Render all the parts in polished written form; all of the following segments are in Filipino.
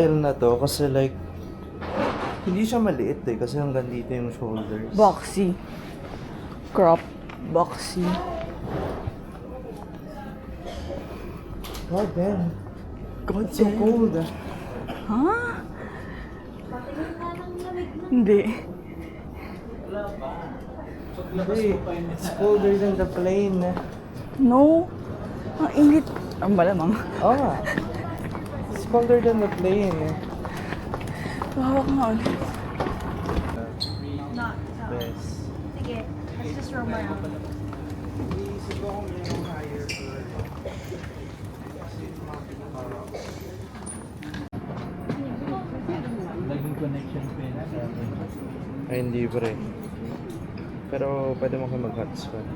Na to kasi like hindi siya maliit eh kasi hanggang dito yung shoulders. Boxy. Crop. Boxy. God damn. God It's so cold. Huh? Hindi. Hindi. It's colder than the plane. No. Ang init. Ang malamang. Oo nga. It's colder than the plane. Hawak nga ulit. Not Best. Sige, let's just roam around. Naging connection pa yun sa akin. Ay, hindi pre. Pero pwede mo kayo mag-hotspot.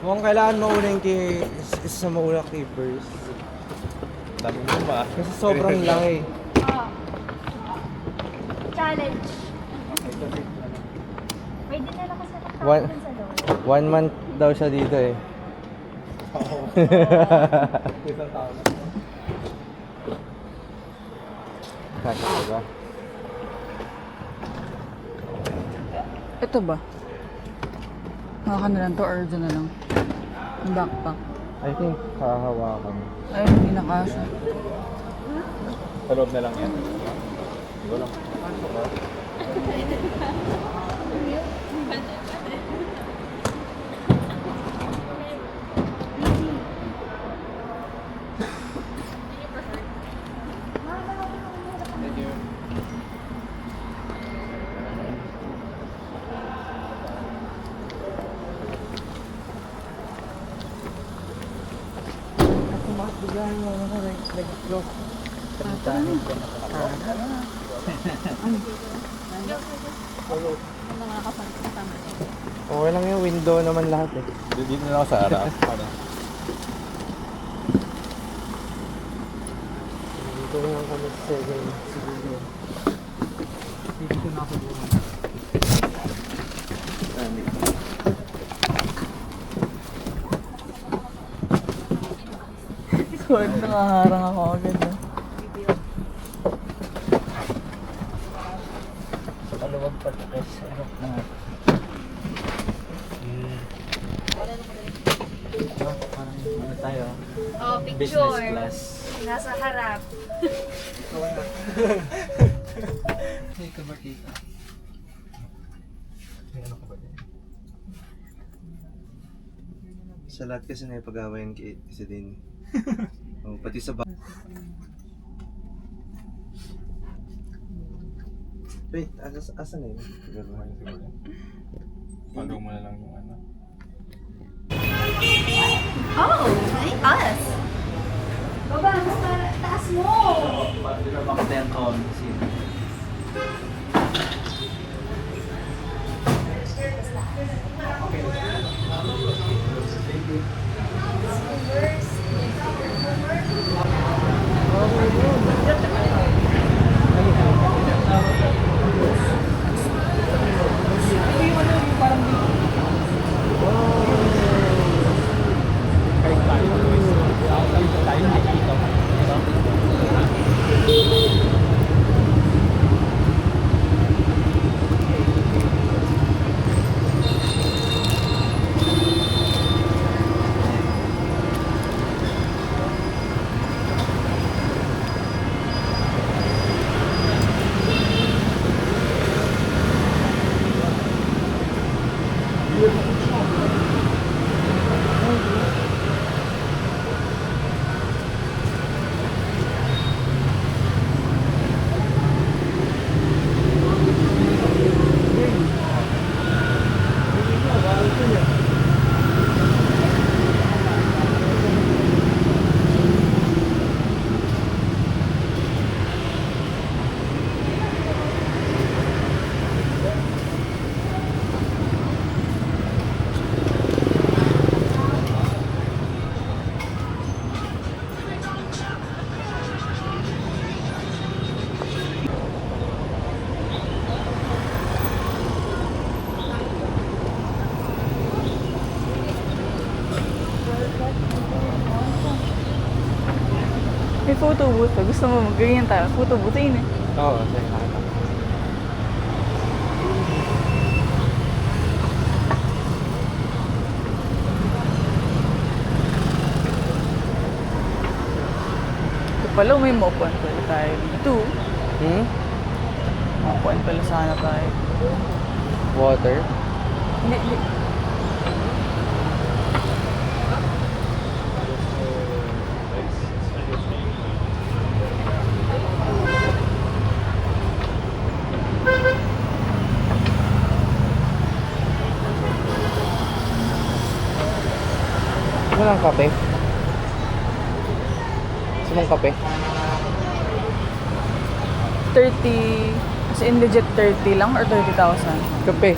Mukhang kailangan mauna yung isa sa mauna keepers. Dami mo ba? Kasi sobrang laki. Challenge. Pwede na lang kasi One- nakakapin sa loob. 1 month daw siya dito eh. Isang tao na. Kasha ka ba? Ito ba? Haka na lang to or dyan na lang? Yung backpack. I think hahawakan. Ay, hindi na kasha. Sa loob na lang yan. Wala. Bigyan mo ako nag-flow. Okay lang yung window naman lahat eh. Dito na ako sa harap. Dito lang kami sa 7 siguro. Dito na ako doon. Sorry, nakaharang ako agad. Maluwag pa ito. Parang ano tayo? Oh, Business picture. class. Nasa harap. Hey, kabartita. May ano ka ba din? Sa lahat kasi na ipag-awayan kasi din. Oh, pati sa Wait, asa na yun? Follow mo na lang yung ano. Oh, us. Baba, mas taas mo. Hindi na makita yung tone. May photo booth pa. Gusto mo mag-ganyan tayo? Photo booth yun eh. Oo, sa'yo nakita. Ito pala, may maupuan pala tayo dito. Hmm? Maupuan pala sana tayo. Water? Hindi, hindi. Walang kape? Gusto mong kape? 30, as in legit 30 lang or 30,000? Kape.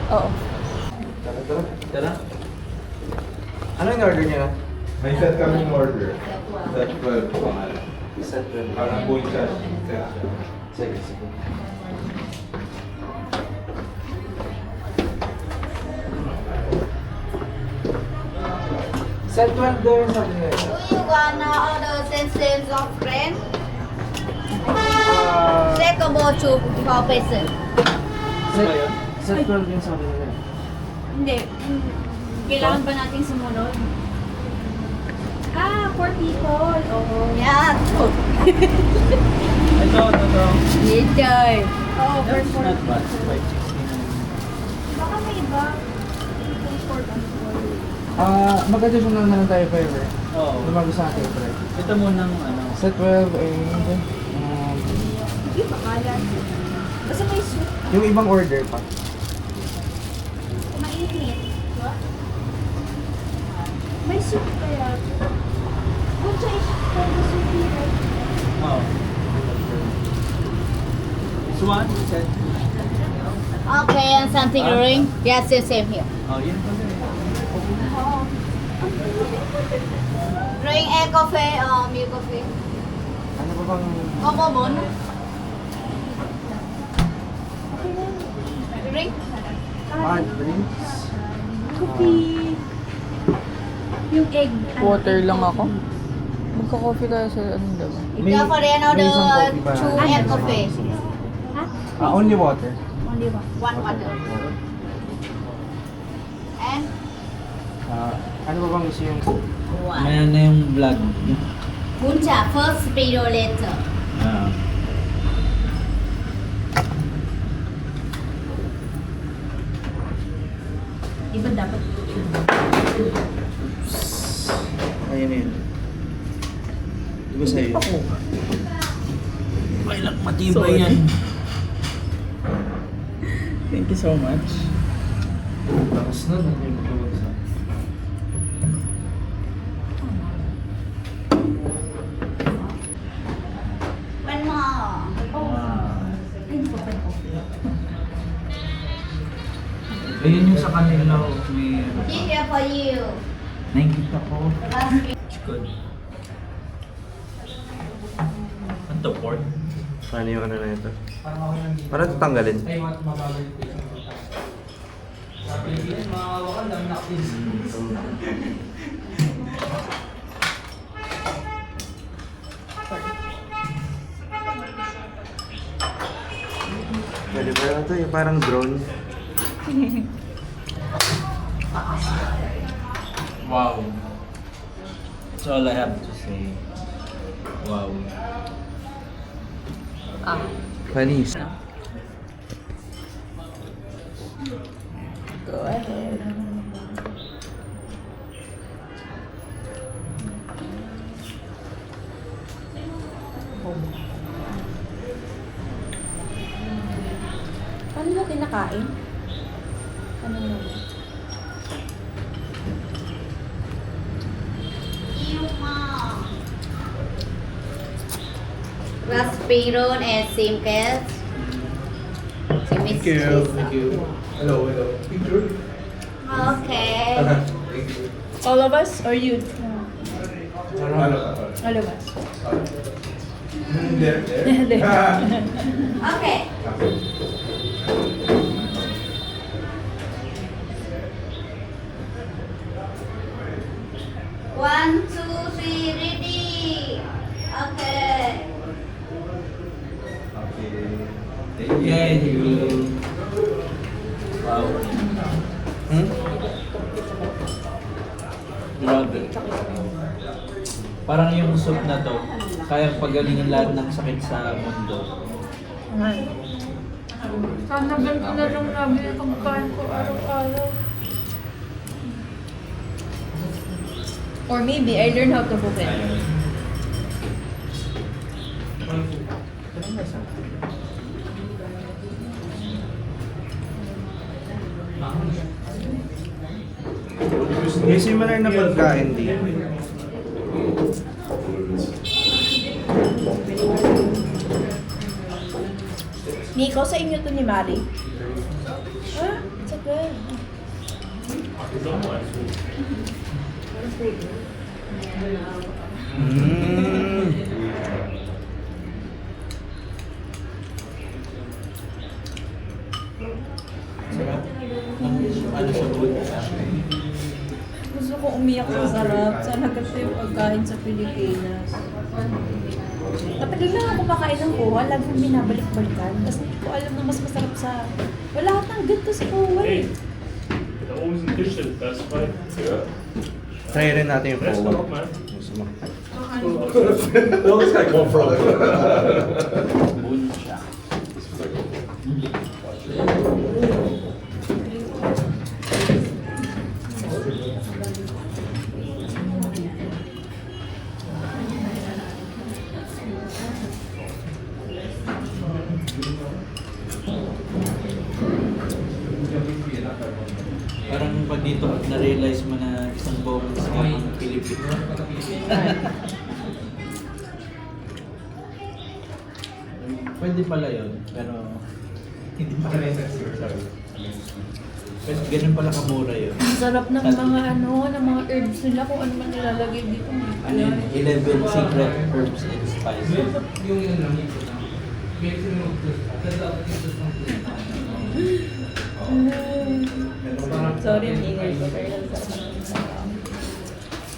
Oo. Tara. Ano yung order niya na? May set kaming order. Set 12 pangalan. Set 12. Parang full cash. Set siya. Sige, sige. Set 12 daw yung sabi nila. You wanna order same of friend? Take about 2 for person. Set 12 yung sabi nila. Hindi. Kailangan ba nating sumunod? Ah, 4 people. Oh. Yeah. Ito. Enjoy. Oh, first one. Not bad. 560. Baka may iba. Mag-additional na lang tayo, Fiverr. Oo. Lumago sa akin, Fred. Ito munang ano. Set 12 and... Hindi, bakalan. Basta may soup. yung ibang order pa. Mainit. May soup kaya. Good choice for the soup here. Oo. This one, set. Okay, and something ring? Yes, same here. Oh, yun pala eh. Ring coffee, milk coffee. Ano ba bang... Komo mon. Ring? drinks? Coffee. Yung egg. Water lang ako. Magka-coffee tayo sa ano diba? Ikaw for yan o may isang coffee ba? 2 egg coffee. Only water. Only one. One water. And Ano ba bang gusto yung... one. Ayan na yung vlog. Buncha, first video later. Ah. Iba dapat. Ayun yun. Di ba sa'yo? Kailang matibay yan. Thank you so much. Tapos na, yung magkabagsa. One more. Ayun yung sa kanila. May ano pa. Here for you. Nakikita ko. Last Good. Ano to, pork? Paano yung ano na ito? Para tatanggalin. Pwede ba ito? Yung parang drone. Wow. That's all I have to say. Wow. Panis. Go ahead. Paano mo kinakain? Ano mo? Raspberry and same cat. Thank you. Hello. Picture? Okay. Thank you. All of us or you? Ano? All of us. There. Okay. 1, 2, 3, ready. Okay. Thank you. Wow. Grabe. Parang yung soup na to, kaya pagalingin lahat ng sakit sa mundo. Sana ganito na lang namin ang pagkain ko araw-araw. Or maybe I learn how to cook it. May similar na pagkain dito. Nico, sa inyo to ni Mari. Ah, it's okay. Mm. Sarap. Ano sa food? Gusto ko umiyak sa sarap. Sana ganito yung pagkain sa Pilipinas. Matagal na ako kumakain ng kuha, lagi kong binabalik-balikan. Kasi hindi ko alam na mas masarap sa... Wala kang ganito sa kuha eh. Da oben ist ein Tisch, der ist das frei. Ja. Try rin natin yung Rest power. noch mal. Gusto mo. Those guy come from. Buno siya. Parang pag dito na-realize mo na isang buong scam ang Pilipino. Pwede pala yun, pero hindi pa necessary. Pero ganun pala kamura yun. Ang sarap ng mga ano, ng mga herbs nila kung ano man nilalagay dito. Ano yun? 11 secret herbs and spices. Sorry, ang ingay ko. Pero ang sarap ng sarap.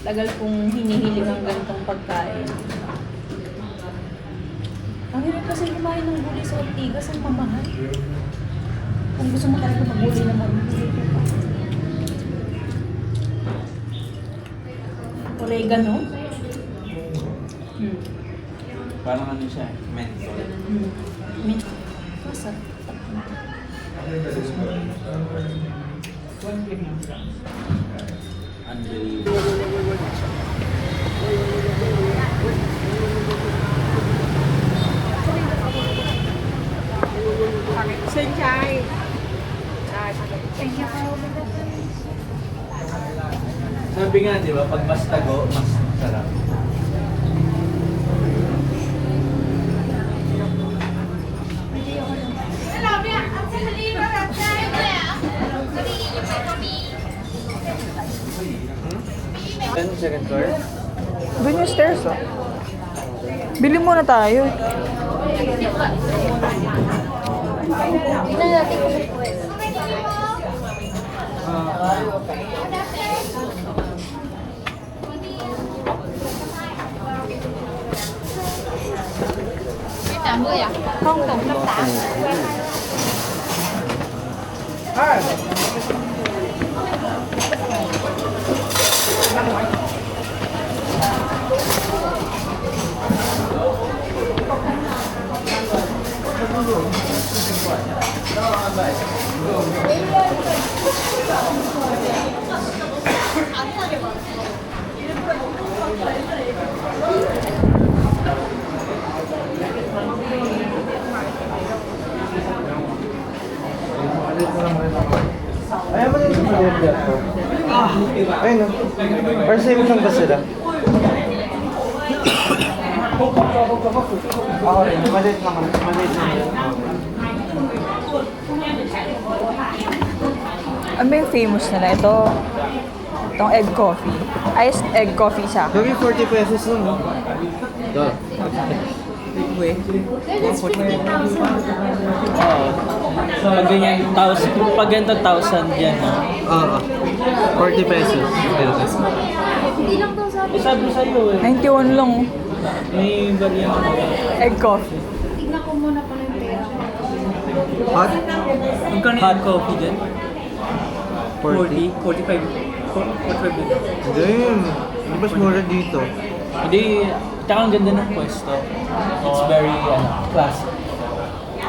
Tagal kong hinihiling ang ganitong pagkain. Ang hirap kasi kumain ng gulay sa Ortigas, ang mamahal. Kung gusto mo talaga mag-gulay na mamahal. Oregano. Parang ano siya, menthol. Mint. Masarap. Unbelievable. Sabi nga, di ba, pag mas tago, mas sarap. Ano, second floor? Doon yung stairs, oh. Bili muna tayo. Tingnan natin kung may pwede. Hong Kong. Ayaw mo din sa pag-i-vlog ko. Ayun no. Or same lang ba sila? Ako rin, maliit naman. Maliit naman. Ano ba yung famous nila? Itong egg coffee. Iced egg coffee sa akin. Gawin 40 pesos nun, no? Ito. Oo. Pag ganyan, pag ganito 1,000 yan, ha? Oo. 40 pesos. Hindi lang daw sa Sabi sa'yo eh. 91 lang. Oh. May variant ako. Egg coffee. Tignan ko muna pala yung pera ko. Hot? Magkano yung coffee dyan? 40. 45. 45 din. Damn. Di ba mura dito? Hindi, tsaka ang ganda ng pwesto. It's very classic.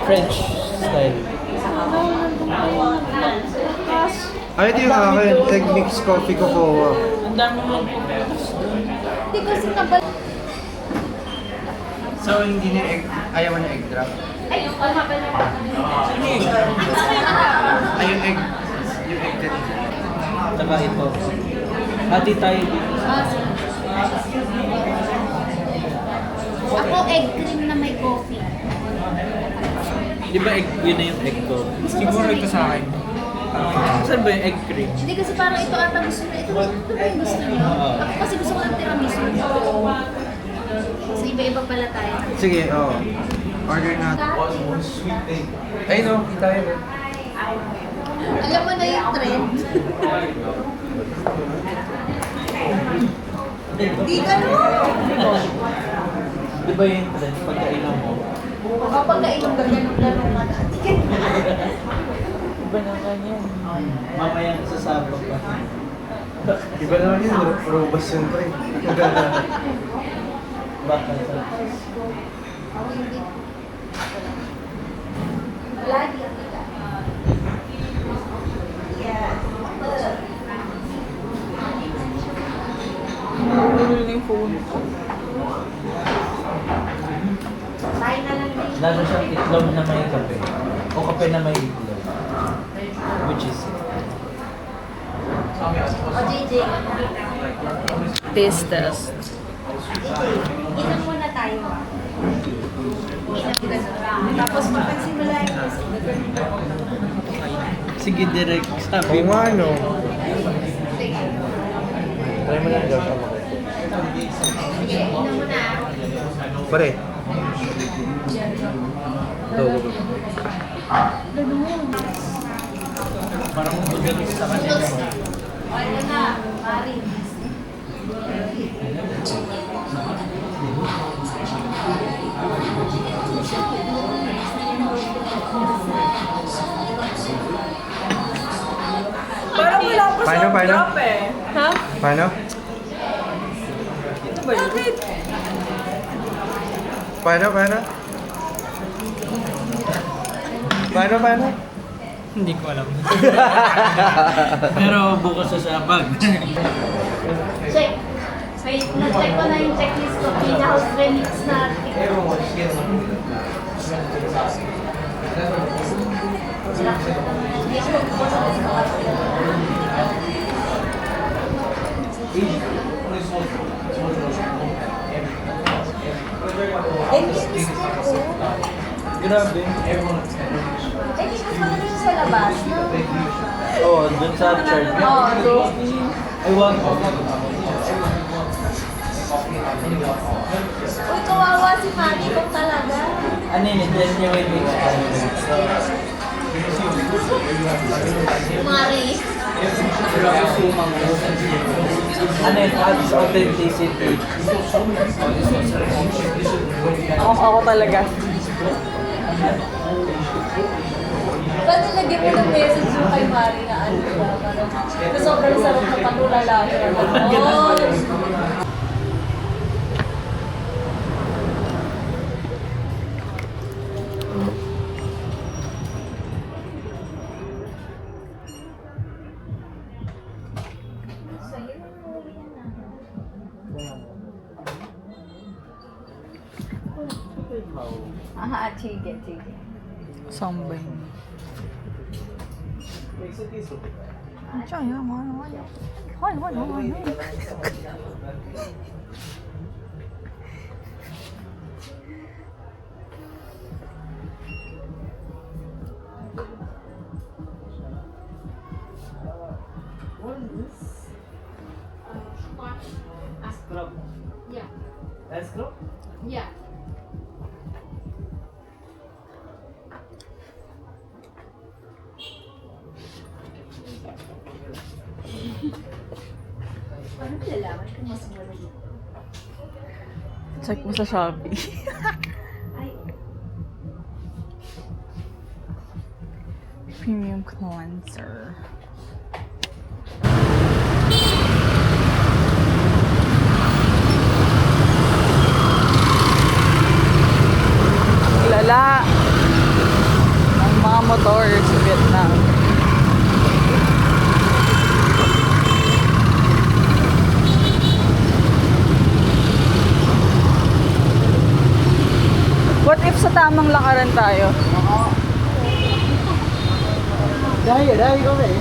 French style. Ay, ito yung akin. Egg mix coffee cocoa. Ang dami mo. Hindi kasi nabal... So, hindi na egg, ayaw na egg drop? Ay, all hapon na. Ay, yung egg din. Tsaka ito. Hati tayo dito. Ako egg cream na may coffee. Di ba egg, yun na yung egg ko? Siguro ito sa akin. Saan ba yung egg cream? Hindi kasi parang ito ata gusto niya. Ito ba yung gusto niyo? Ako kasi gusto ko ng tiramisu. Kasi iba-iba pala tayo. Sige, oh. Order natin. Ay, no. Kita yun. Alam mo na yung trend. Di ganun! Di ba yung trend pagkainan mo? Kapag kainom ka, ganun-ganun ka na. Iba na ganyan. Mamaya sasabog ka. Iba naman yun. Robust yun, pre. Baka sa... Ako hindi. Lagi ang kita. Ano yung phone? Tayo na lang din. Lalo siyang itlog na may kape. O kape na may itlog. Which is... O, JJ. Taste test. Inom muna tayo. Inom ganun. Tapos magpasimula yung Sige, direct. Sabi Oo mo. nga, no. Try mo lang daw siya mo. Sige, inom muna. Pare. Go, go, go. Parang magaling sa kanila. Ano na, Mari. Parang wala pa Paano, sa paano? drop eh. Ha? Paano? Bakit? Paano, paano? Paano? Hindi ko alam. Pero bukas sa sabag. Check. Wait, na-check ko na yung checklist ko. Pina-house remix na. Hindi ako magpupunta sa Grabe. Eh, di mas maganda yung sa labas, no? Oh, dun sa church. Oo, doon. I want Uy, kawawa si Mami kung talaga. ano yun, genuine experience. Mari. Ano yun, adds authenticity. Ako talaga. Paano lagyan mo ng message yung kay Mari na ano ba? Parang na sobrang sarap na patulala siya. Oh! Aha, sige. Sambay. Siya, yan. Ano. Yeah. Let's go. Yeah. Paano nalalaman kung mas mura Check mo sa Shopee. Premium cleanser. Lala ng mga motor sa Vietnam. What if sa tamang lakaran tayo? Dahil kami.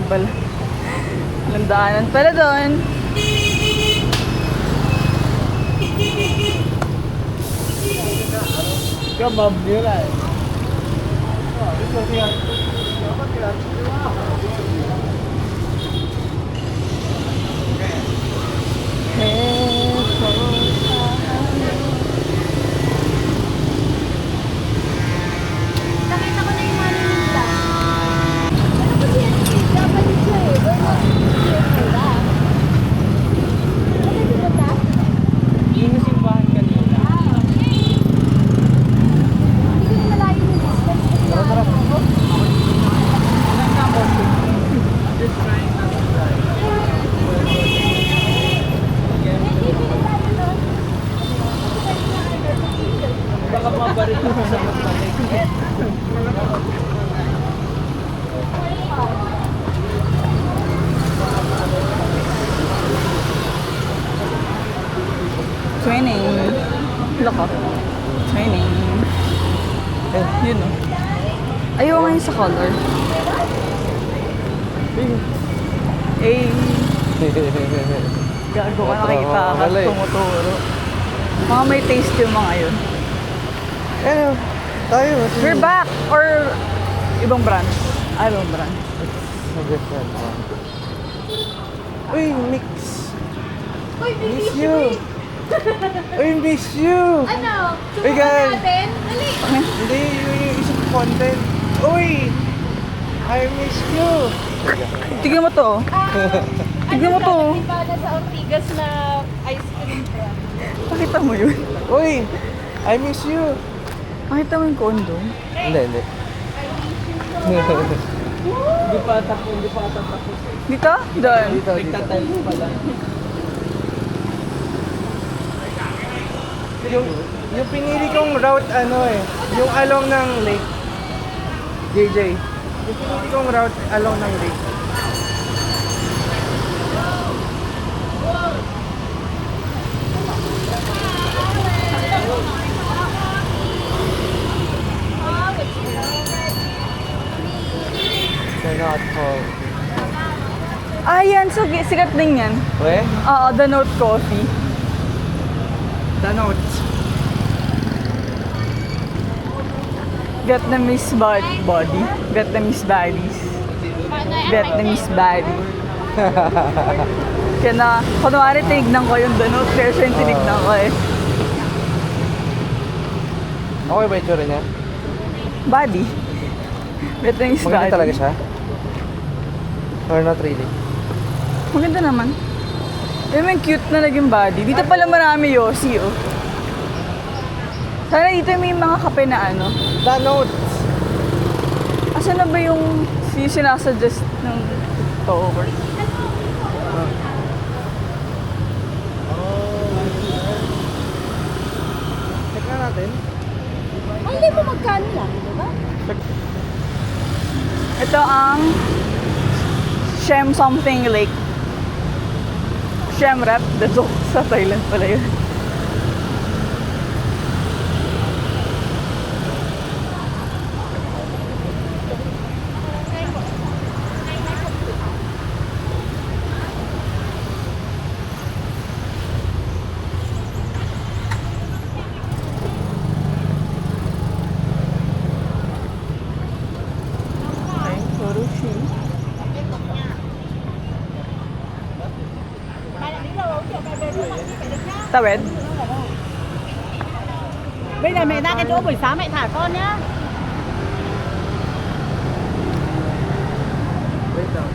Pala. Walang daanan pala doon. Kamab nila eh. Nakita ko na yung money nila. Ano ba yan? Japanese siya eh. Wala. Ano dito ta? Yung simbahan kanina. Hindi ko malayo yung distance. Tara. Baka mabarik ko sa matalik. Training. Look up. Training. Yun o. Ayaw nga yun sa color. Eh. Gago ka nakikita ka. Mali. Tumuturo. Mga may taste yung mga yun. Ano? Tayo. We're back! Or ibang branch? Ibang branch. Different one. Uy, mix. Uy, Miss you. Uy, miss you. Ano? Uy, Subukan guys. natin? Dali. Hindi, yung isang content. Uy! I miss you. Tignan mo to. Tignan mo to. Di ba nasa Ortigas na ice cream truck? Pakita mo yun. Uy! I miss you. Pakita mo yung condo. Hindi. Hindi pa tapos. Dito? Doon. Dito. Nagtatayo pala. Yung pinili kong route yung along ng lake. JJ. Yung pinili kong route along ng lake. They're not called. Ah, yan. So, sikat din yan. Weh? Oo, The Note Coffee. The notes. Vietnamese body. Vietnamese bodies. Vietnamese body. Kaya na, kunwari tinignan ko yung The Note, pero siya yung tinignan ko eh. Okay ba itsura niya? Body. Vietnamese body. Maganda talaga siya? Or not really? Maganda naman. Pero may cute na naging body. Dito pala marami Yossi, oh. Sana dito may mga kape na ano. The notes. Asan na ba yung sinasuggest ng tower? Check na natin. Hindi mo magkano lang, di ba? Ito ang Siem something lake. Siem Reap, the joke sa Thailand pala yun. Tawid? Bây giờ mẹ ra cái chỗ buổi sáng mẹ thả con nhá. Wait lang.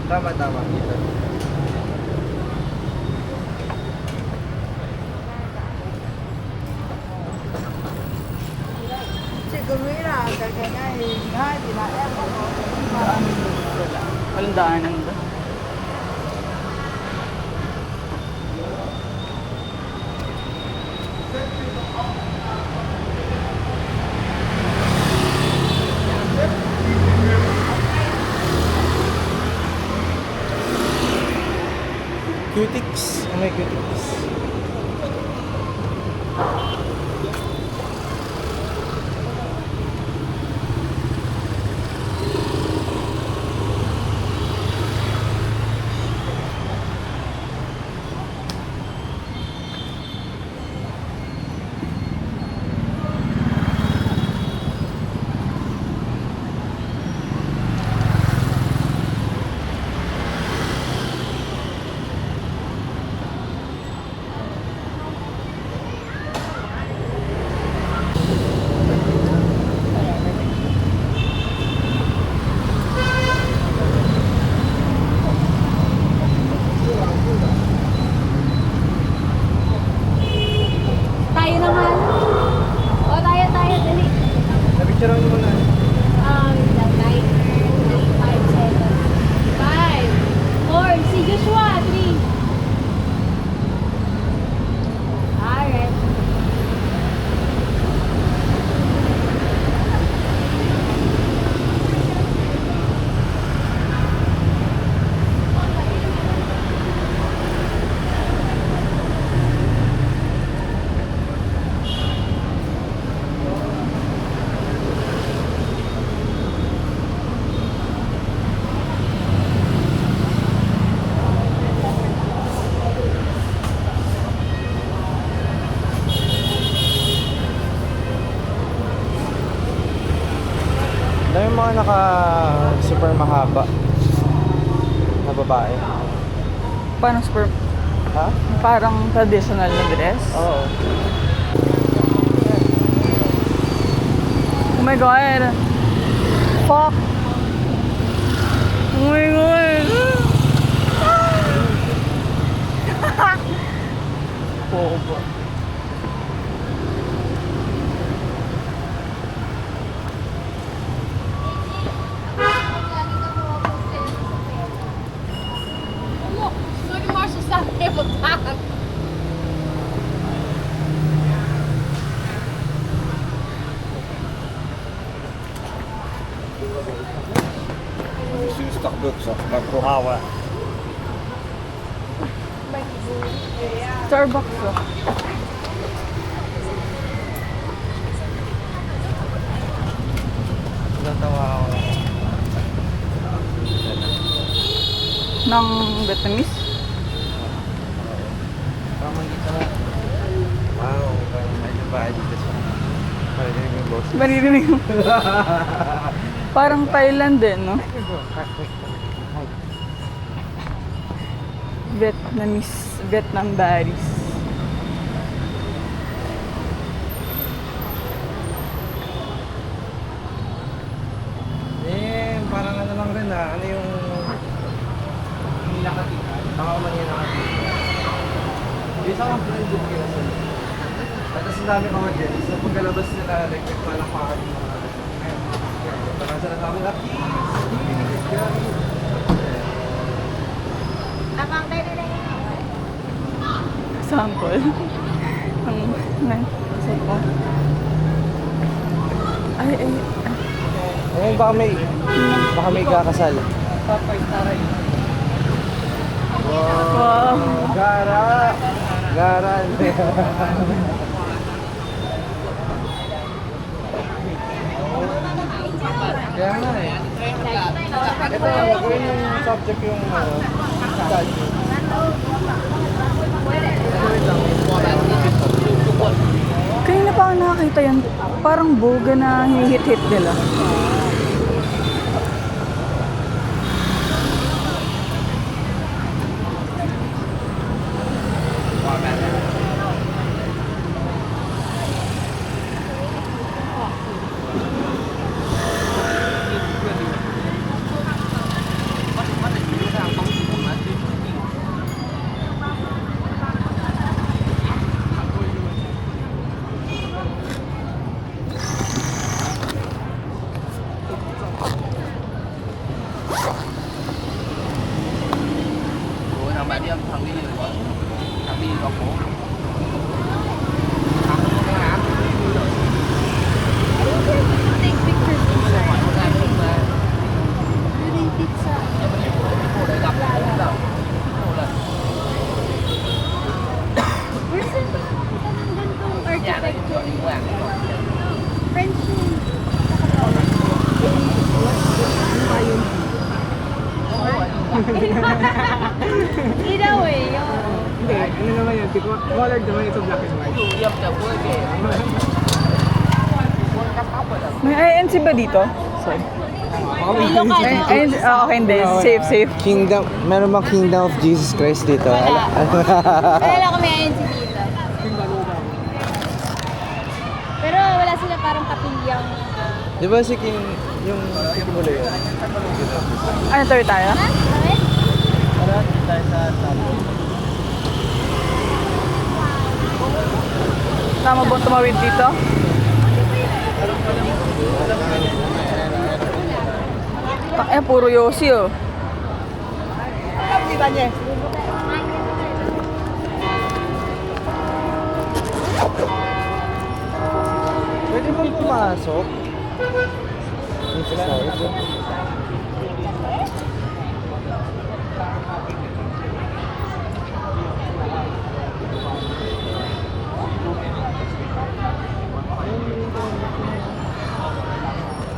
Tama, tama. Chị cứ nghĩ là cái này hai thì là em bảo có Walang daanan ba? Cutics. May cutics. Tayo naman. O, tayo, dali. Napicturean mo muna. The night. 5 seconds. 5, 4, si Joshua, 3. Alright. Dami mga naka super mahaba na babae. Parang super... Ha? Parang traditional na dress. Oo. Oh my God! Fuck! Oh my God! Oo po. Starbucks oh. Natawa ako. Ng Vietnamese. Parang dito na. Wow, parang may babae dito sa... Parang yung boss. Maririnig mo. Parang Thailand din, no? Vietnamese. Vietnam berries. Parang ano lang rin ano yung... Yung nakatikan. Tama ko man yung nakatikan. Yung isa kang friend yung kinasal. Tapos ang dami mga dyan. So pagkalabas nila, like, palakpakan yung mga... Parang sa natabi na, Sample. Ang... Sample. Ay, ay. Ngayon baka may kakasal. Wow. Gara! Gara! Kaya nga eh. Ito, gawin yung subject yung study. Kanina pa ako nakakita ata yan? Parang boga na hihit-hit nila. Hindi daw eh. Hindi, ano naman yun? Colored naman ito, black and white. May INC ba dito? Sorry. Okay, hindi. Safe. Kingdom, meron bang Kingdom of Jesus Christ dito? Wala kami ayun si dito. Pero wala sila parang kapilyang. Di ba si King, yung simbolo yun? Ano, tuloy tayo? Ha? Kami? Tama bang tumawid dito? Puro Yossi oh. Pwede bang pumasok? Dito sa side?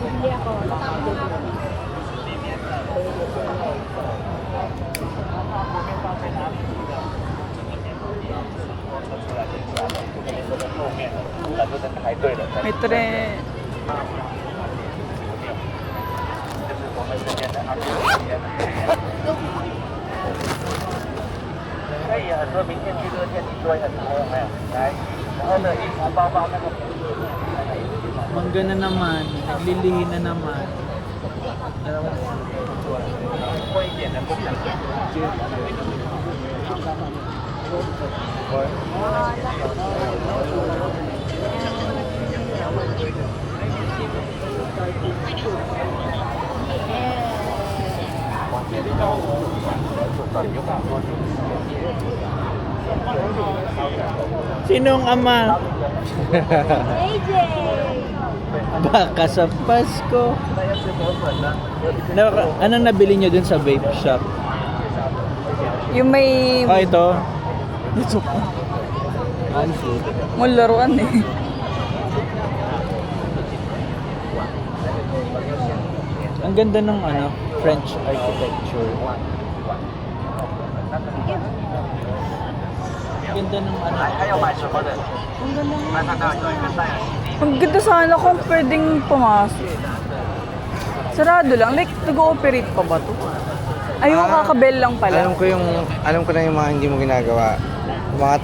Hindi ako. May tre... Mangga na naman, naglilihi na naman. Sinong ama? AJ! Baka sa Pasko. Anong nabili nyo dun sa vape shop? Yung may... Ah, ito. Mall laruan eh. Ang ganda ng French architecture. Ang ganda ng Ang ganda sana kung pwedeng pumasok. Sarado lang. Like, nag-ooperate pa ba to? Ay, yung kakabel lang pala. Alam ko na yung mga hindi mo ginagawa. Yung mga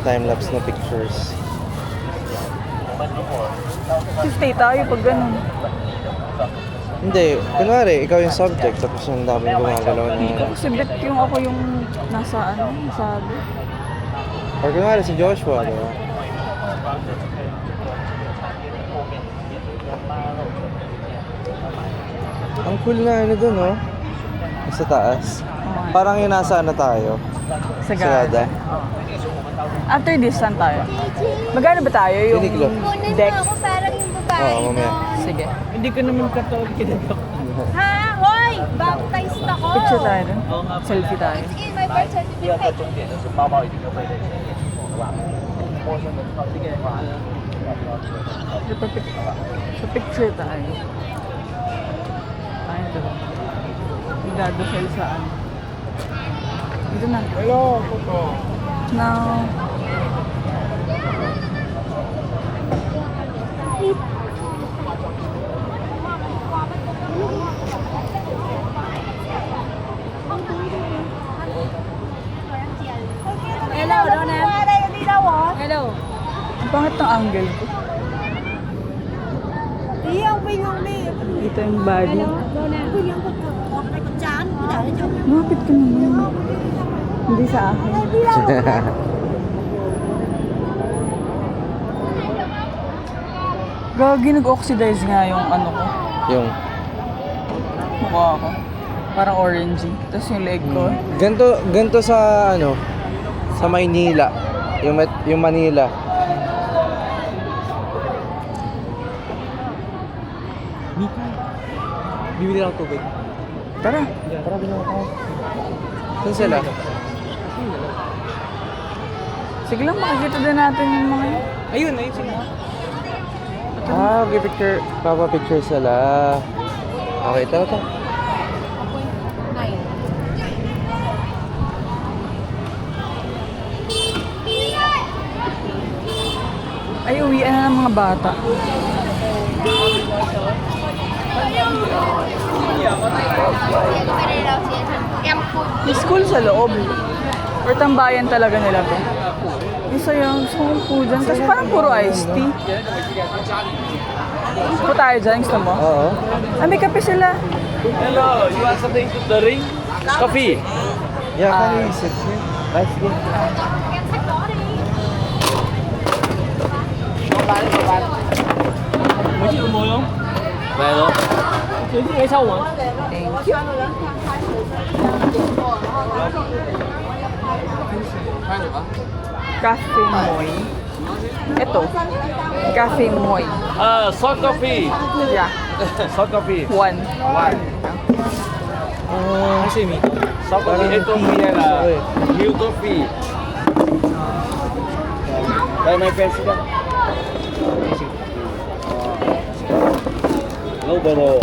time-lapse na pictures. Stay tayo pag ganun. Hindi, kunwari, ikaw yung subject, tapos yung daming gumagalaw na... Kasi bet yung ako yung nasa sabi. Or kunwari si Joshua, di ba? Ang cool na dun, no? Sa taas. Parang yung nasa tayo. Sagada. After this, saan tayo? Magkano ba tayo yung Uniqlo. deck? Ako parang yung babae Oo, mamaya. doon. Sige. Hindi ko naman katolik kinagak. Ha? Hoy! Baptized ako! Picture tayo dun. Selfie tayo. It's in my birth certificate. Sa picture tayo. Tayo doon. Magdadasal saan? Dito na. Hello, puto. Now. Pangit ng angle ko. Iya, Vinh không đi. Dito yung body. Vinh không có một cái con chán cứ để cho. Mapit ka naman. Hindi sa akin. Gagi, nag-oxidize nga yung ano ko. Yung Mukha ko. Parang orangey. Tapos yung leg ko. ganto sa ano, sa Maynila, yung Manila. Bibili lang tubig. Tara. Tara, bilang ako. Saan sila? Sige lang, makikita din natin yung mga yun. Ayun sila. Picture, papa-picture sila. Okay, tara. Ay, uwian na ng mga bata. May school sa loob. Or tambayan talaga nila to. Isa yung gusto po dyan. Tapos parang puro iced tea. Gusto tayo dyan, gusto mo? Oo. Ah, may kape sila. Hello, you want something to drink? Coffee. Yeah, can you sit here? Nice day. Mấy chị có mua không? Về rồi. Đến ngay sau mà. Thank you. Cafe Moy. Ito. Cafe Moy. Short coffee. Yeah. Short coffee. One. Sashimi. Short coffee. Ito là new coffee. Đây my friends ka. No bro.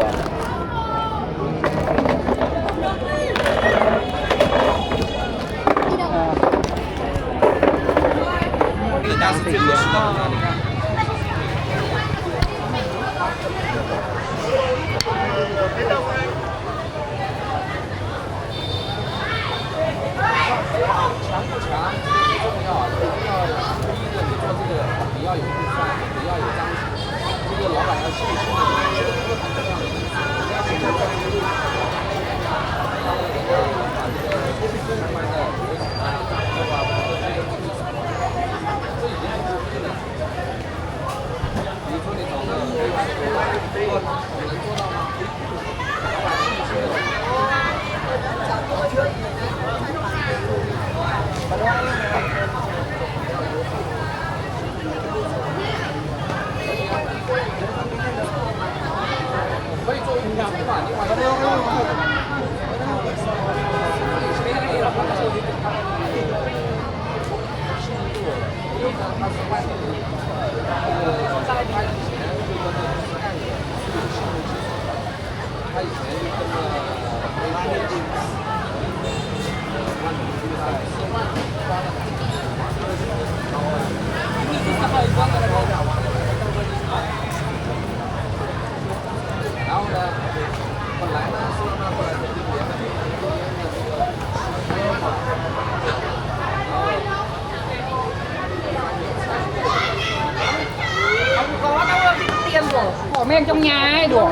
Bỏ men trong nhà ấy đùa.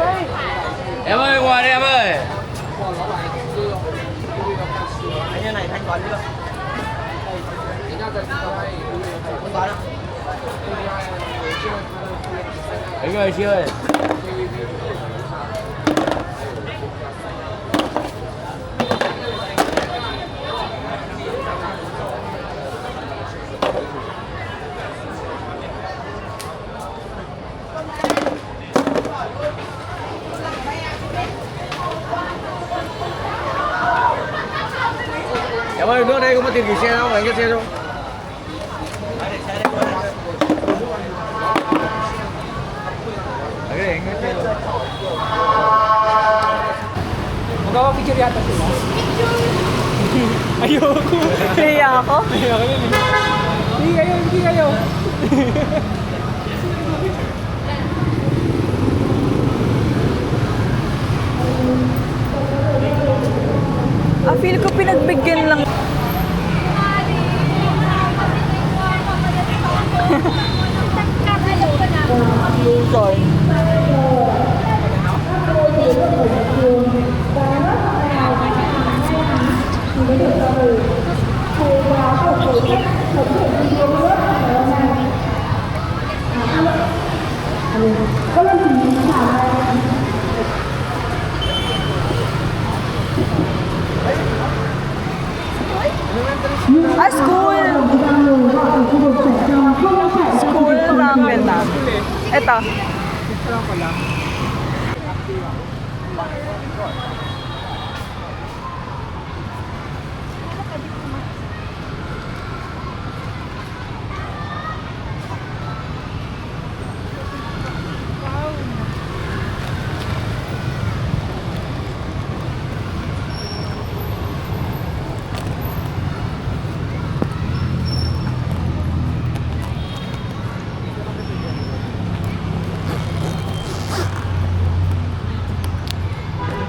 Em ơi, qua đây em ơi. Anh như này thanh toán chưa? Anh ơi, chị ơi. Em ơi, nước đây có mất tiền gửi xe không? Anh get xe không? Magpapapicture yata sila. Ayoko. Kaya ako? Ayoko yun. Hindi kayo. Feel ko pinagbigyan lang. Luzon. Ah, school! School ramen na. Ito.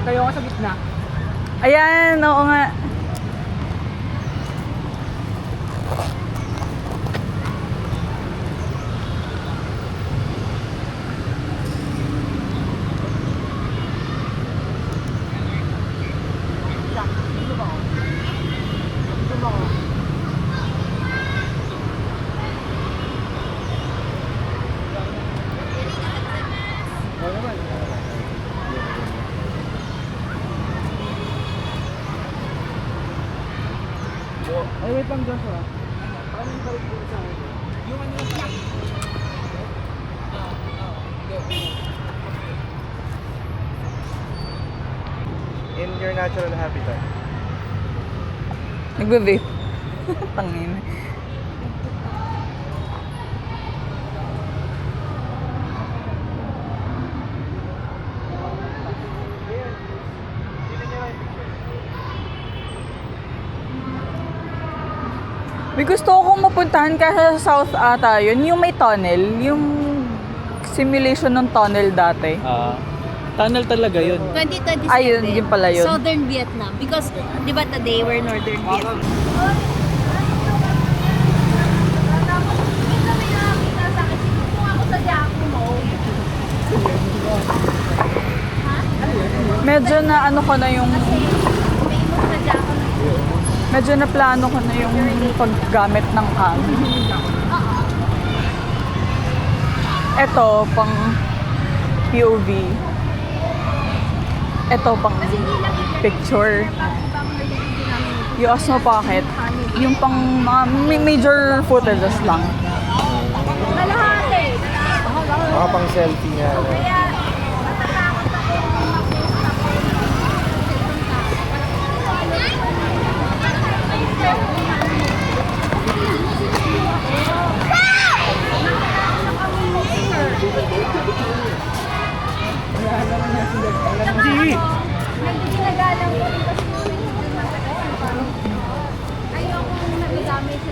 Kayo ka sa gitna. Ayan, oo nga. Ay, wait lang, Joshua. Paano yung balik po sa akin? Yung ano yung parang... In your natural habitat. Nagbe-vape. Tangin. May gusto akong mapuntahan kasi sa South ata yun, yung may tunnel, yung simulation ng tunnel dati. Tunnel talaga yun. 2027. Ayun, yun pala yun. Southern Vietnam. Because, di ba today we're Northern Vietnam? Medyo na ano ko na yung... Medyo na plano ko na yung paggamit ng cam. Ito, pang POV. Ito, pang picture. Yung Osmo Pocket. Yung pang mga major footages lang. Mga pang selfie nga.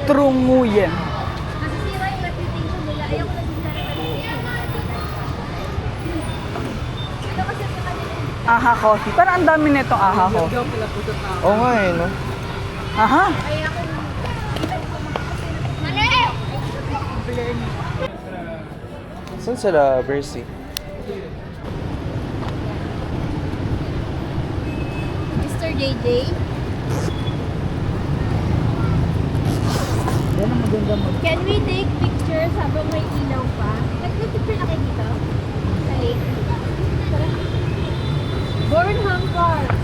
Trunguyen. Nasisira yung reputation nila. Ayaw ko nasisira yung reputation. Aha Coffee. Parang ang dami nitong Aha Coffee. Oo nga eh, no? Aha. Saan sila, Bercy? Mr. JJ? Can we take pictures habang may ilaw pa? Nag-picture na kayo dito? Sa lake? Burnham Park!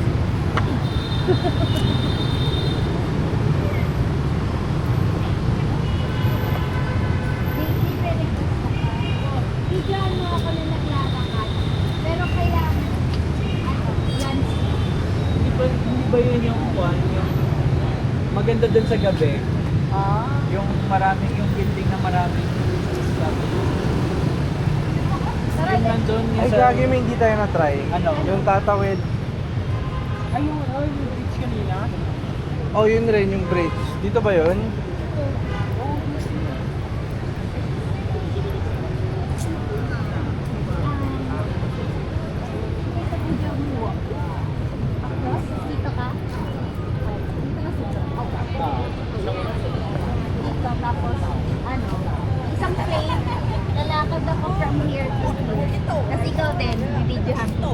Bigyan mo ako na naglalakad. Pero kaya, landscape. Hindi ba yun yung one? Yung maganda dun sa gabi? Yung maraming, yung building na maraming yung nandun yung Ay, sa... gagi mo hindi tayo na-try. Ano? Yung tatawid. Ay, yung bridge kanina? Oh, yun rin, yung bridge. Dito ba yun? Dito ka? Dito, tapos, ano, isang frame, lalakad ako from here to here. natin, i-videohan to.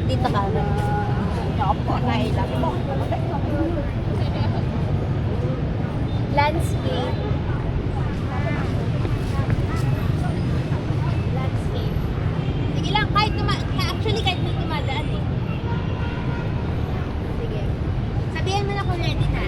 Dito ka. Landscape. Landscape. Sige lang, actually kahit may tumadaan eh. Sige. Sabihan mo na kung ready na.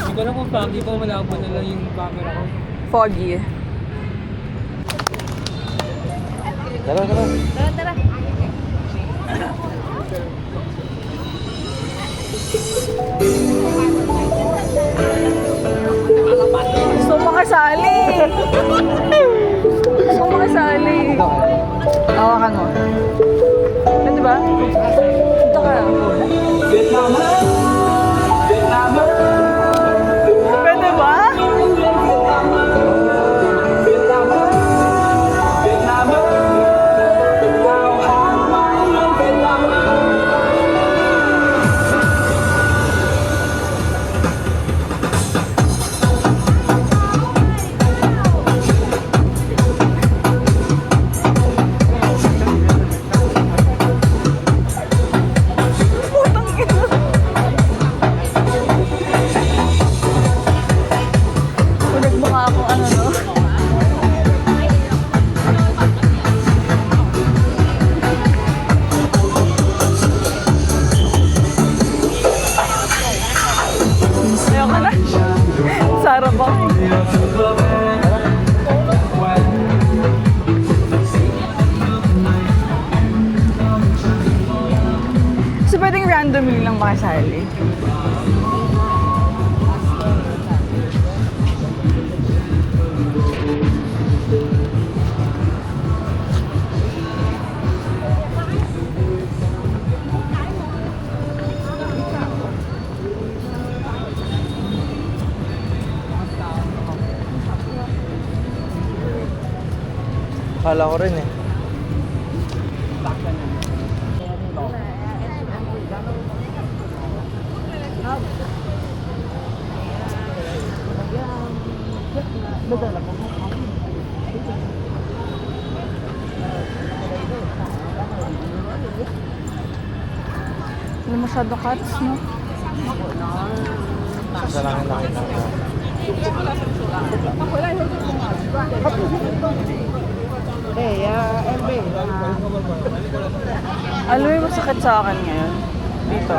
Hindi ko alam kung foggy pa, malabo na lang yung camera ko. Foggy. Tara, tara. Tara. Gusto makasali. Gusto makasali. Hawakan mo. Pwede ba? Ito ka. Pwede ba? Putang ina. Nagmukha ako ano no? Ayoko na. Sarap ako. So pwedeng randomly lang makasali? Kala ko rin eh. Hindi masyado cuts, no? Isa lang yung nakita ko. Alam mo yung masakit sa akin ngayon? Dito.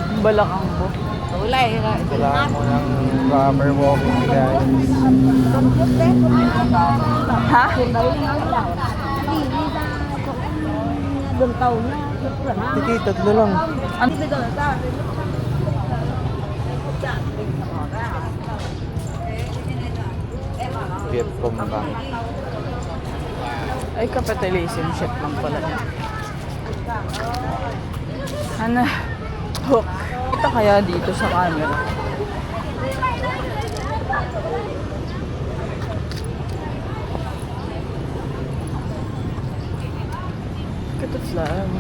Yung balakang ko. Kailangan mo ng proper walking guys. Ha? Tiki, tatlo lang. Ano? Vietcom ka. Ay, capitalism shit lang pala niya. Ano? Hook. Kita kaya dito sa camera. Katuts lang.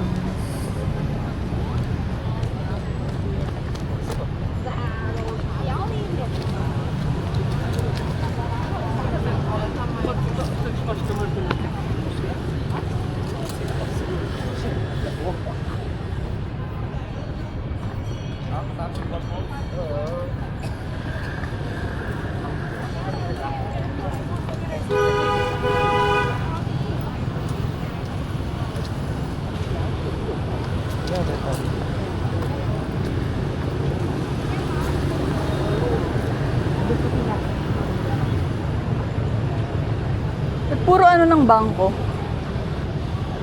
Puro ano ng bangko.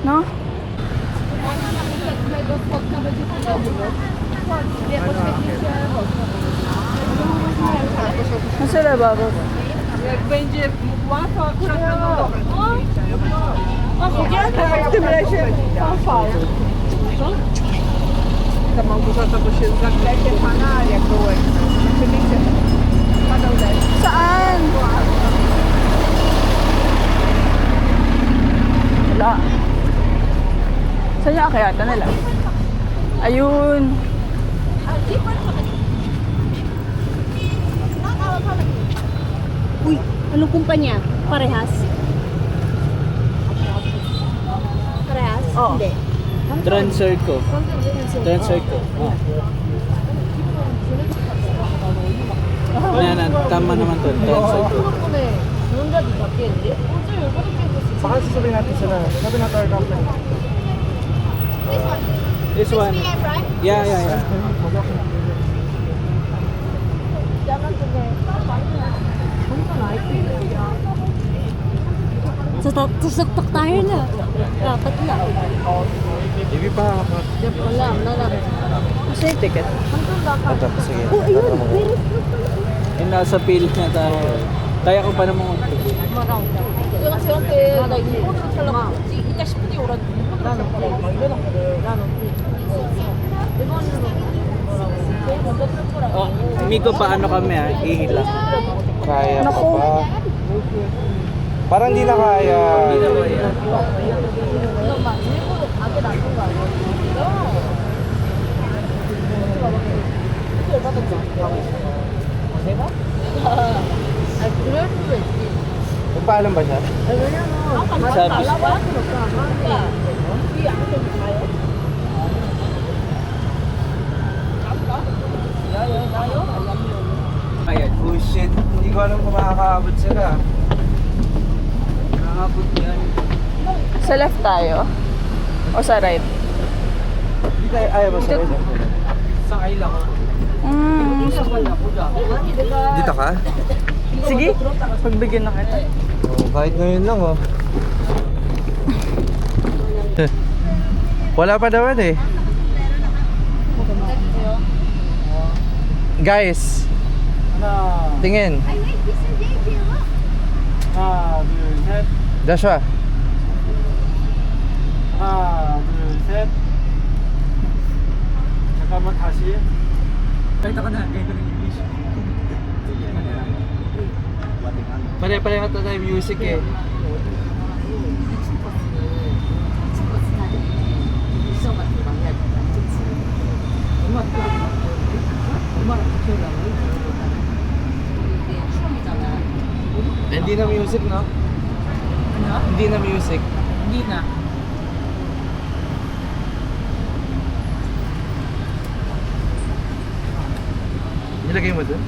No? Nasa lababo. Saan? Wala. Saan niya akayata nila? Ayun. Uy, anong kumpanya? Parehas? Parehas? Oo. Hindi. Transcerco. Transcerco. Yan, tama naman to. Transcerco. Baka sasabihin natin sila. Sabi na car company. This one. Yeah. Sasaktak tayo na. Dapat na. Hindi pa. Wala, wala. Kasi yung ticket. Ito, sige. Oh, ayun. Yung nasa pili na tayo. Kaya ko pa namang Oh, Miko, paano kami ihila? Kaya pa Naku. ba? Parang hindi na kaya. Hindi na kaya. Magpaalam ba siya? Sabi siya. Ayan. Oh shit, hindi ko alam kung makakaabot sila. Nakakabot yan. Sa left tayo? O sa right? Hindi tayo, ayaw ba sila? Sa kaila ko. Dito ka? Sige, pagbigyan na kita. Oh, kahit ngayon lang oh. Wala pa naman eh. Guys, tingin. 하나, 둘, 셋. Joshua. 하나, 둘, 셋. 잠깐만 다시. Pare-pareho tayo music eh. Hindi na music, no? Hindi na music. Hindi na. Nilagay mo dun?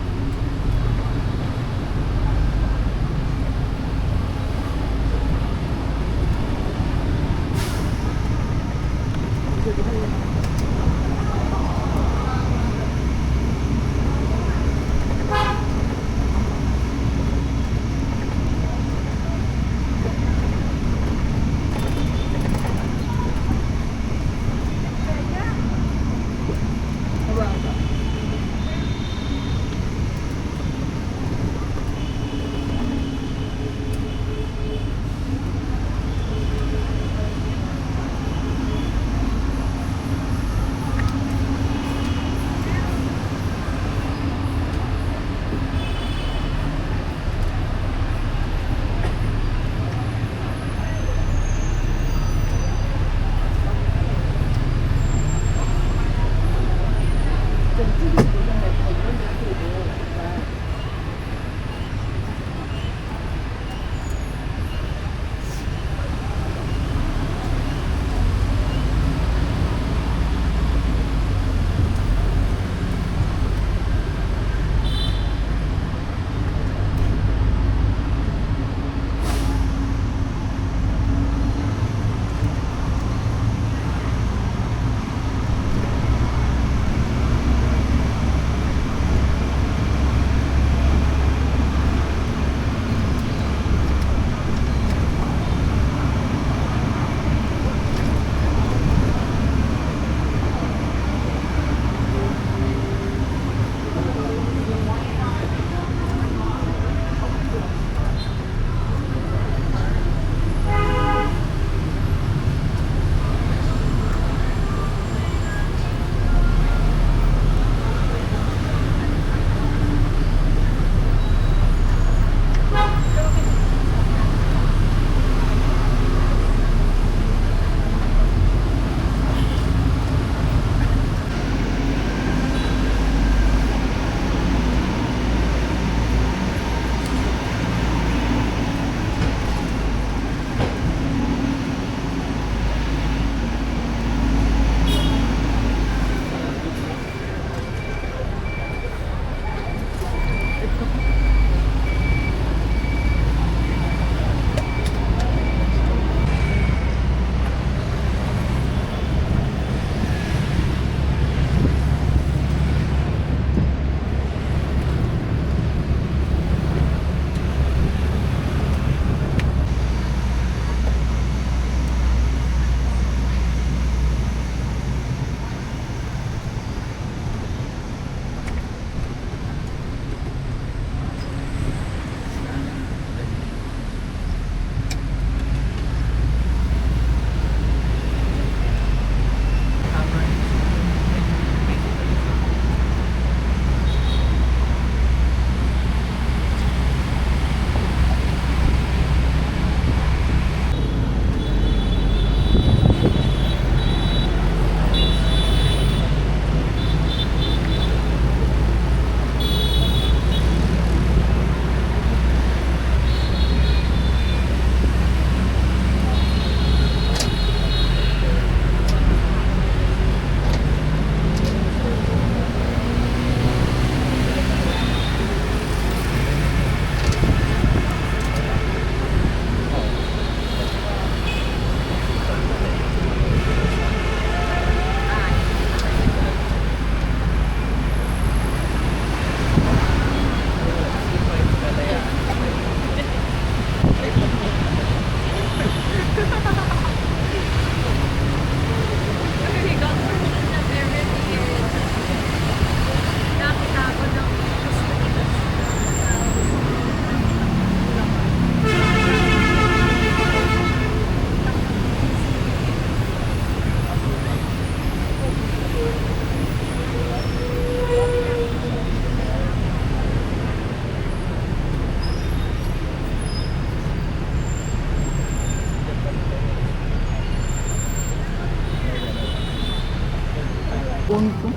Punto.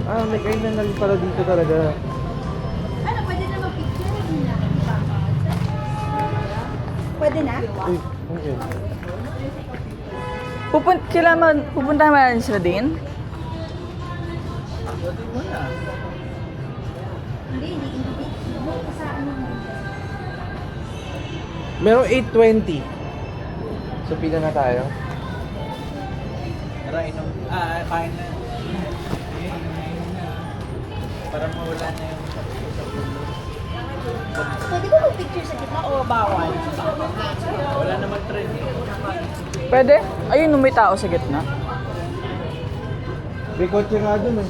Ah, may kainan na rin pala dito talaga. Ano, pwede na mag-picture? Pwede na? Uy, okay. Pupuntahan mo na sila din? Hindi. Sa ano mo? Merong 8:20. So, pila na tayo. Tara, inom. Kain na. Para mawala na yung usap-usap mo. Pwede ba mag-picture sa gitna o bawal? Wala naman trend eh. Pwede? Ayun, may tao sa gitna. May kotse nga dun eh.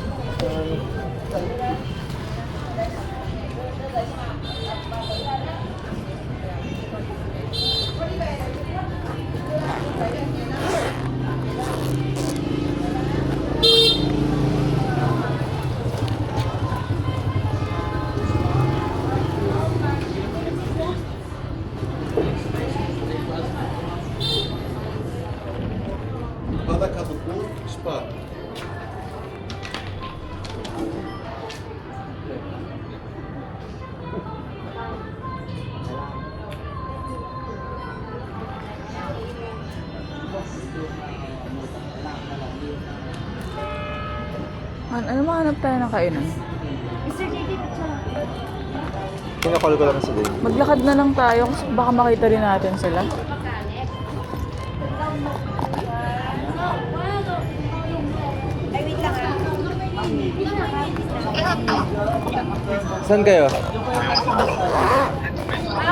Bada Kaduku Spa. Ano mahanap tayo ng kainan? Mr. JD, picture. Kinakall ko lang sa day. Maglakad na lang tayo kasi baka makita rin natin sila. Ay, wait lang Saan kayo?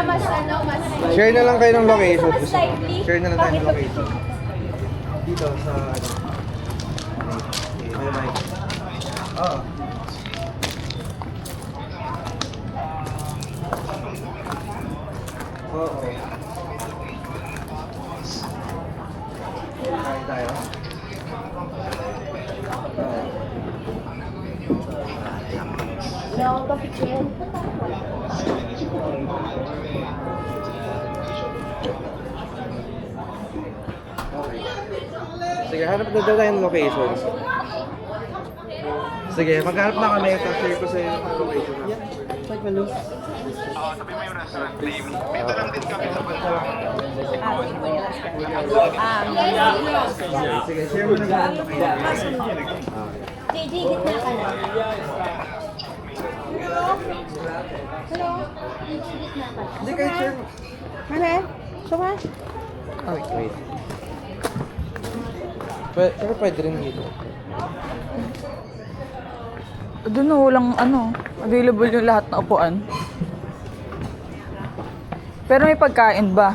mas Share na lang kayo ng location. Mas lively. Share na lang tayo ng Bakit location. Dito sa ano. May mic. Oo. Oo. Kain tayo. No, pa-picture. Sige, hanap na daw tayo ng location. Sige, maghanap na kami. Tapos share ko sa iyo yung location. Sige, share mo na lang yung location. JJ, gitna ka na. Hello? JJ, gitna ka na. Hindi kayo share mo. Ano? Suma? Oh, wait. Pero pwede rin dito. Doon na walang available yung lahat na upuan. Pero may pagkain ba?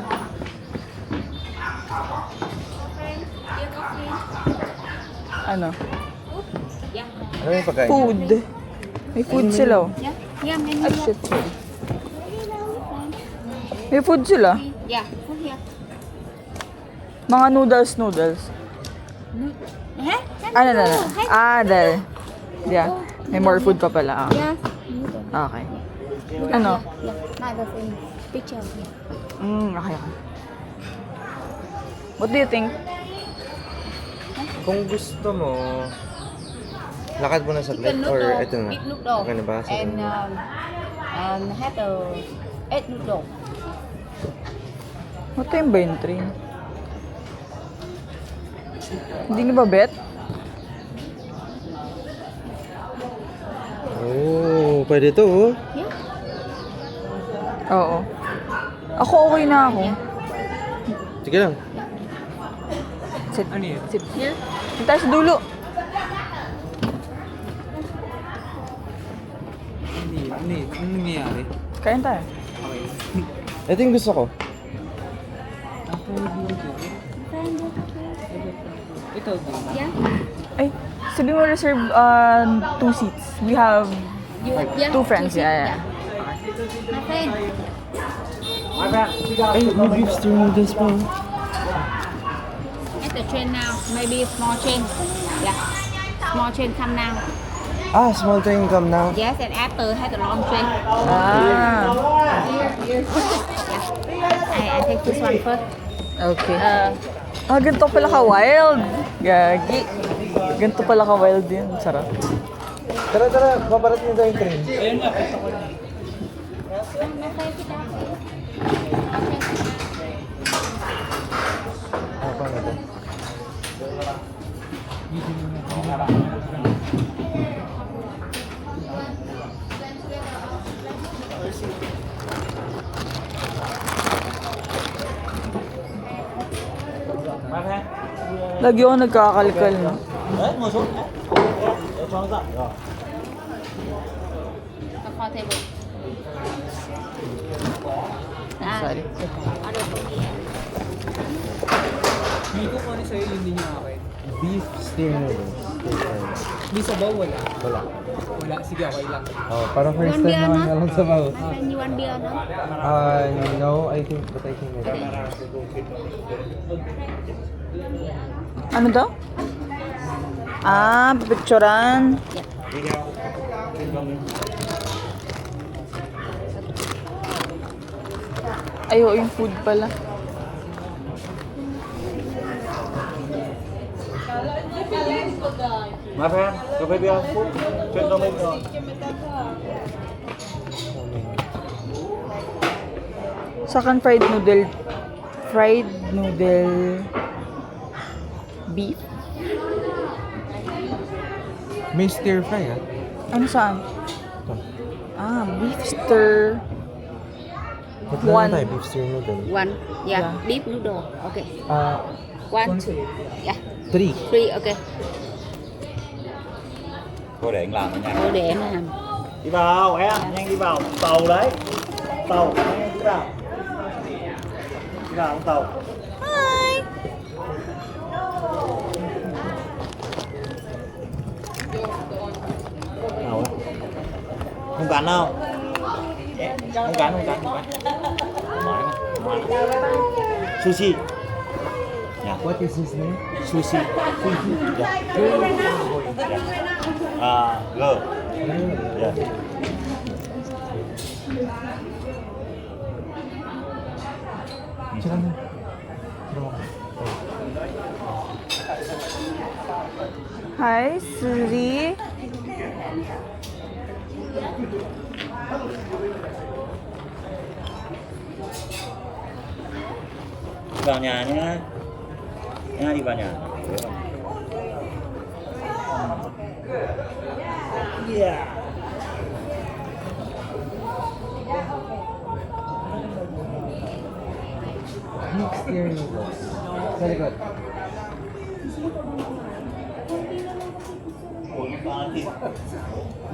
Ano? Ano yung pagkain? Food. May food sila. Oh. Yeah, menu. Ay, shit, sorry. May food sila. Yeah, food here. Mga noodles. Eh? Ano na? Ah, there. Yeah. May more food pa pala. Ah. Yeah. Okay. Ano? Yeah, mother friend. Picture. Okay. What do you think? Kung gusto mo, lakad mo na saglit Chicken or noodle, ito na? beef noodle, Okay na ba? Sige. and had a egg noodle. What time ba yung train? Hindi niyo ba bet? Oh, pwede to oh. Oo. Ako okay na ako. Sige lang. Sit. Ano yun? Sit. Here? Sit tayo sa dulo. Anong nangyayari? Kain tayo. Ito yung gusto ko. Ito, Ay, sabi mo reserve 2 seats. We have Yeah. 2 friends. Yeah. My friend. Ay, may beef stew noodles pa. At the train now, maybe small train. Yeah, small train come now. Ah, small train come now. Yes, and after had a long train. Ah. I take this one first. Okay. Ganito pala ka-wild. Gagi. Ganito pala ka-wild yun. Sarap. Tara, babarat mo tayo yung train. Ayun nga, kita ko na. Paano ba? Lagi ako nagkakalkal, no? Comfortable. Sorry. Dito ko ano sa'yo, yun din yung akin. Beef steer noodles. Di sabaw, wala. Wala. Wala, sige, okay lang. Oh, parang first time naman na lang sa mouth. And you want beer, no? No, I think it. Ano daw? Picturean. Ay, oo, yung food pala. My friend, có phải biết không? Chuyện đó mình rồi. Sa akin, fried noodle beef. May stir fry, ah. Ano saan? Ito. Beef stir. Ba't One. lang tayo beef steer noodle? One. Yeah. Yeah. Beef noodle. Okay. 1, 2. Yeah. 3. 3. Okay. Thôi để anh làm nha. Thôi để em làm. Đi vào em, nhanh đi vào tàu đấy. Tàu, nhanh đi vào. Đi vào con tàu. Nào ấy. Không cắn đâu. Không cắn. Nói mà. Sushi. Yeah. What is his name? Sushi. Yeah. G. Yeah. Tsaka na. Hi, Suri. Đi vào nhà nhé. Nha, đi vào nhà. Yeah. Beef steer noodles. Sa likod.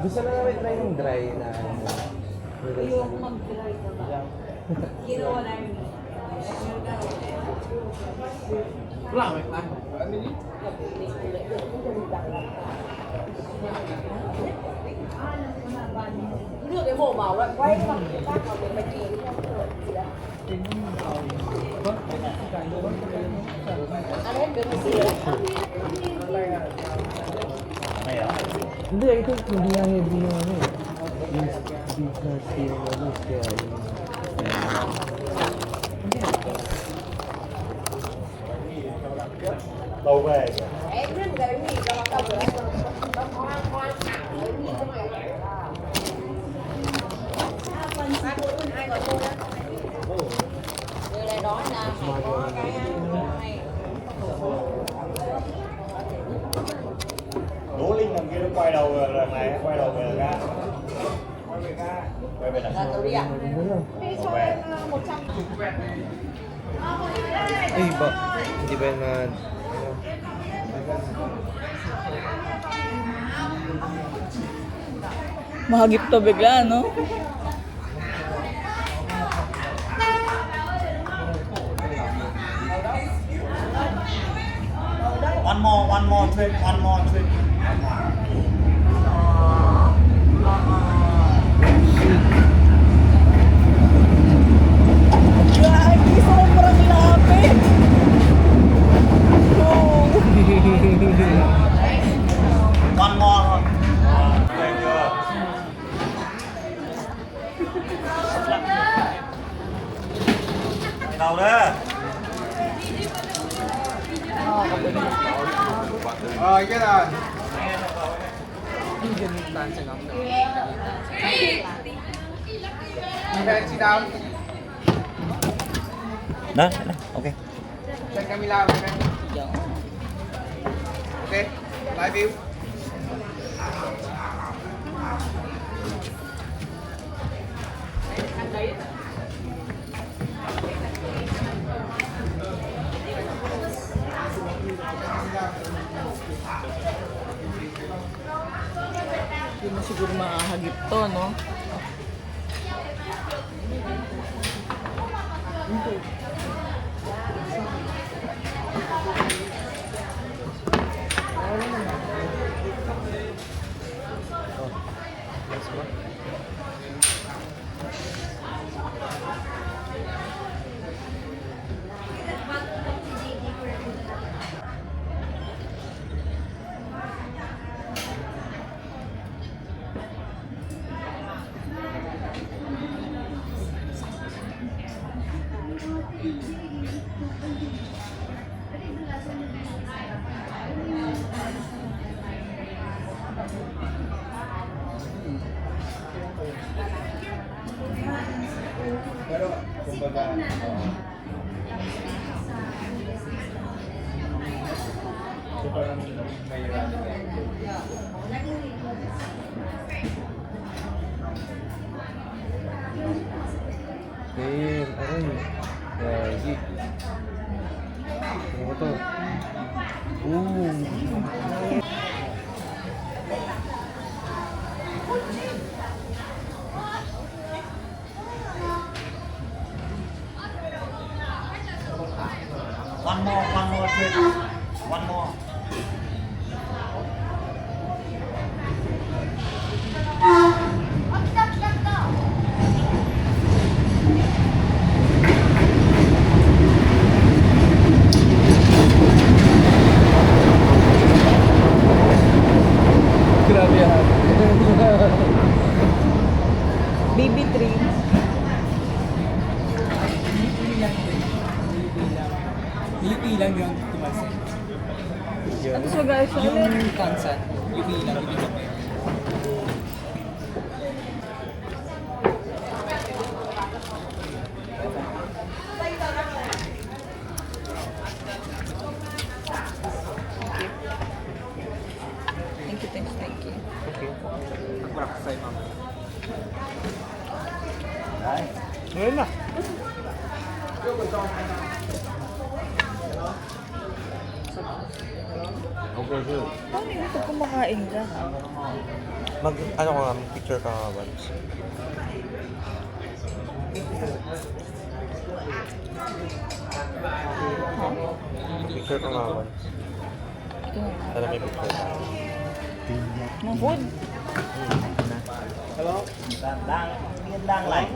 Gusto na namin try yung dry na noodles. Ayoko mag-dry talaga. Ginawa namin. Hindi, I think hindi nga heavy yung ano eh. Yung beef na steer noodles kaya yun. Tàu về. Đố Linh đằng kia nó quay đầu lần này quay đầu về ga. Quay về đằng sau. Về. Ay, ba? Hindi ba na... Mahagip to bigla, no? One more trick. Gagi, sobrang lapit! Oh. One more thôi. Được chưa? Oh, ikaw na. Sit down. Na, okay. Check kami lang. Okay? Live view. Hindi mo siguro makahagip to, no? Pero, kumbaga, so parang nahihirapan ka. Damn, aray. Gagi. Ano to? Ooh. One more, please. One more. Grabe yan. Baby dream. UP lang yung tumalsik. Ano so guys, Yung Kansan, UP lang yung tumalsik. Thank you, thank you, thank you. Nagbarak sa'yo, ma'am. Ngayon na. Okay, sure. Paano yun ito kumakain ka? Ano ka nga, picture ka nga once. Picture ka nga once. Ito nga. Para may picture ka. Ng food? Đang lạnh.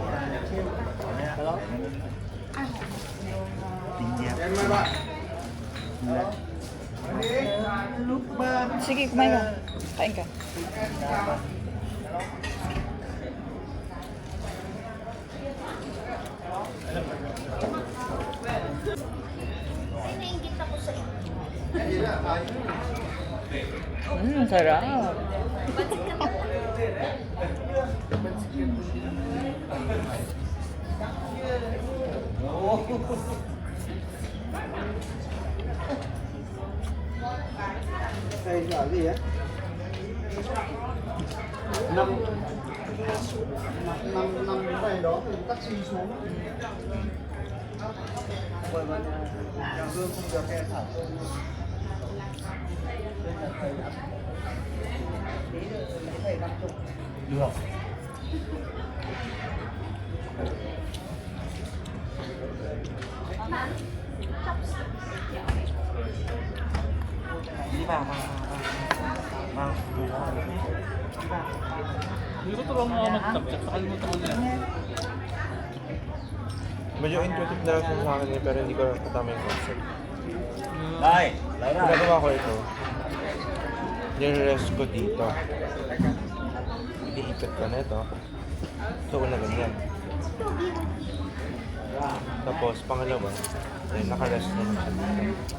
Sige, kumain ka. Kain ka. Sarap. Ay, grabe ya. Năm về đó thì taxi xuống. Bởi vì nhà Dương không được nghe thẳng. Được. Đi vào. Hindi ko tulungan ako mag-subject. Nakalimutan ko nila. Medyo intuitive na lang siya sa akin eh, pero hindi ko katama yung concept. Đây, lấy ra. Ginagawa ko ito. Nire-rest ko dito. Iikot ko na ito. So, na ganyan. Tapos, pangalawa, eh, naka-rest naman siya dito.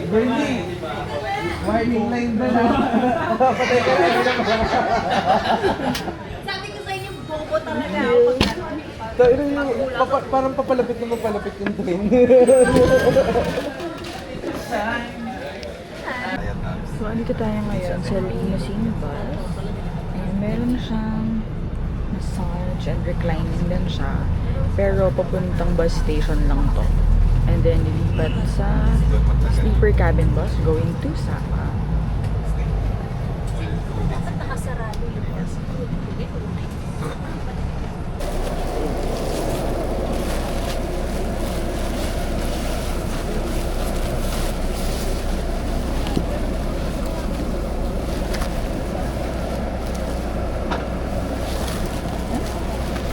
Bernie! Warning line ba na? Patay ka na. Sabi ko sa inyo, bobo talaga ako. Parang papalapit na mapalapit yung train. So, andito tayo ngayon sa limousine bus. And meron siyang massage and reclining din siya. Pero papuntang bus station lang to. And then, lilipat sa sleeper cabin bus going to Sapa.